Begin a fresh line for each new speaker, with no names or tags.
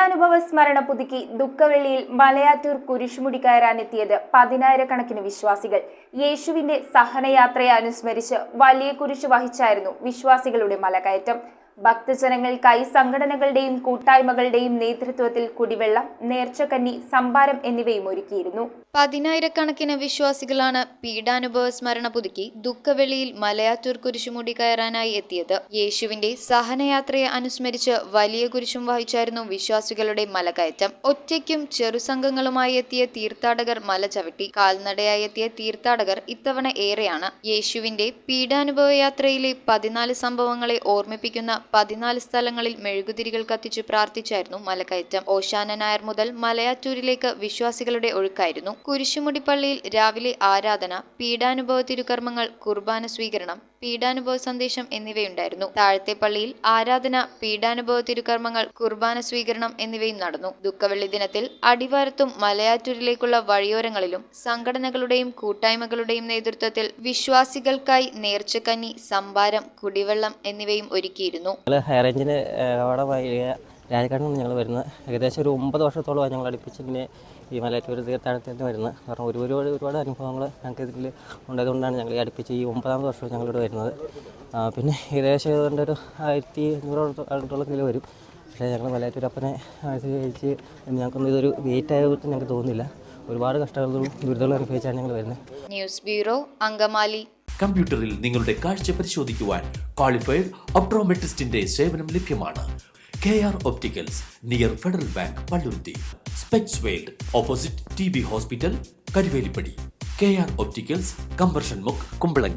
പീഡാനുഭവ സ്മരണ പുതുക്കി ദുഃഖവെള്ളിയിൽ മലയാറ്റൂർ കുരിശുമുടി കയറാനെത്തിയത് 10,000-കണക്കിന് വിശ്വാസികൾ. യേശുവിന്റെ സഹനയാത്രയെ അനുസ്മരിച്ച് വലിയ കുരിശു വഹിച്ചായിരുന്നു വിശ്വാസികളുടെ മലകയറ്റം. ഭക്തജനങ്ങൾക്കായി സംഘടനകളുടെയും കൂട്ടായ്മകളുടെയും നേതൃത്വത്തിൽ കുടിവെള്ളം, നേർച്ചക്കന്നി, സംഭാരം എന്നിവയും ഒരുക്കിയിരുന്നു.
10,000-കണക്കിന് വിശ്വാസികളാണ് പീഡാനുഭവ സ്മരണ പുതുക്കി ദുഃഖവെള്ളിയിൽ മലയാറ്റൂർ കുരിശുമുടി കയറാനായി എത്തിയത്. യേശുവിന്റെ സഹനയാത്രയെ അനുസ്മരിച്ച് വലിയ കുരിശും വഹിച്ചായിരുന്നു വിശ്വാസികളുടെ മലകയറ്റം. ഒറ്റയ്ക്കും ചെറുസംഘങ്ങളുമായി എത്തിയ തീർത്ഥാടകർ മല ചവിട്ടി. കാൽനടയായി എത്തിയ തീർത്ഥാടകർ ഇത്തവണ ഏറെയാണ്. യേശുവിന്റെ പീഡാനുഭവ യാത്രയിലെ 14 സംഭവങ്ങളെ ഓർമ്മിപ്പിക്കുന്ന 14 സ്ഥലങ്ങളിൽ മെഴുകുതിരികൾ കത്തിച്ച് പ്രാർത്ഥിച്ചായിരുന്നു മലകയറ്റം. ഓശാന ഞായർ മുതൽ മലയാറ്റൂരിലേക്ക് വിശ്വാസികളുടെ ഒഴുക്കായിരുന്നു. കുരിശുമുടി പള്ളിയിൽ രാവിലെ ആരാധന, പീഡാനുഭവ തിരുക്കർമ്മങ്ങൾ, കുർബാന സ്വീകരണം, പീഡാനുഭവ സന്ദേശം എന്നിവയുണ്ടായിരുന്നു. താഴത്തെ പള്ളിയിൽ ആരാധന, പീഡാനുഭവ തിരുക്കർമ്മങ്ങൾ, കുർബാന സ്വീകരണം എന്നിവയും നടന്നു. ദുഃഖവെള്ളി ദിനത്തിൽ അടിവാരത്തും മലയാറ്റൂരിലേക്കുള്ള വഴിയോരങ്ങളിലും സംഘടനകളുടെയും കൂട്ടായ്മകളുടെയും നേതൃത്വത്തിൽ വിശ്വാസികൾക്കായി നേർച്ചക്കന്നി, സംഭാരം, കുടിവെള്ളം എന്നിവയും ഒരുക്കിയിരുന്നു.
രാജക്കാട്ടിൽ നിന്ന് ഞങ്ങൾ വരുന്നത് ഏകദേശം ഒരു 9 വർഷത്തോളമായി ഞങ്ങൾ അടുപ്പിച്ച് പിന്നെ ഈ മലയാറ്റൂർ തീർത്ഥാടനത്തിൽ നിന്ന് വരുന്നത്. കാരണം ഒരുപാട് അനുഭവങ്ങൾ ഞങ്ങൾക്ക് ഇതിൽ ഉണ്ടായതുകൊണ്ടാണ് ഞങ്ങൾ ഈ അടുപ്പിച്ച് ഈ 9ാമത്തെ വർഷം ഞങ്ങളിവിടെ വരുന്നത്. പിന്നെ ഏകദേശം ഏതാണ്ട് ഒരു 1,200 കിലോ വരും. പക്ഷേ ഞങ്ങൾ മലയാറ്റൂരപ്പനെ കഴിച്ച് ഞങ്ങൾക്കൊന്നും ഇതൊരു വെയിറ്റ് ആയിട്ട് ഞങ്ങൾക്ക് തോന്നുന്നില്ല. ഒരുപാട് കഷ്ടങ്ങളും ദുരിതങ്ങളും അനുഭവിച്ചാണ് ഞങ്ങൾ വരുന്നത്.
News bureau, Angamaly.
കമ്പ്യൂട്ടറിൽ നിങ്ങളുടെ കാഴ്ച പരിശോധിക്കുവാൻ ക്വാളിഫൈഡ് ഒപ്ട്രോമെട്രിസ്റ്റിന്റെ സേവനം ലഭ്യമാണ്. KR Opticals, near Federal Bank, Palluruthi. Specs World, opposite TB Hospital, Karivelippadi. KR Opticals, Kambarshan Mukk, Kumbalangi.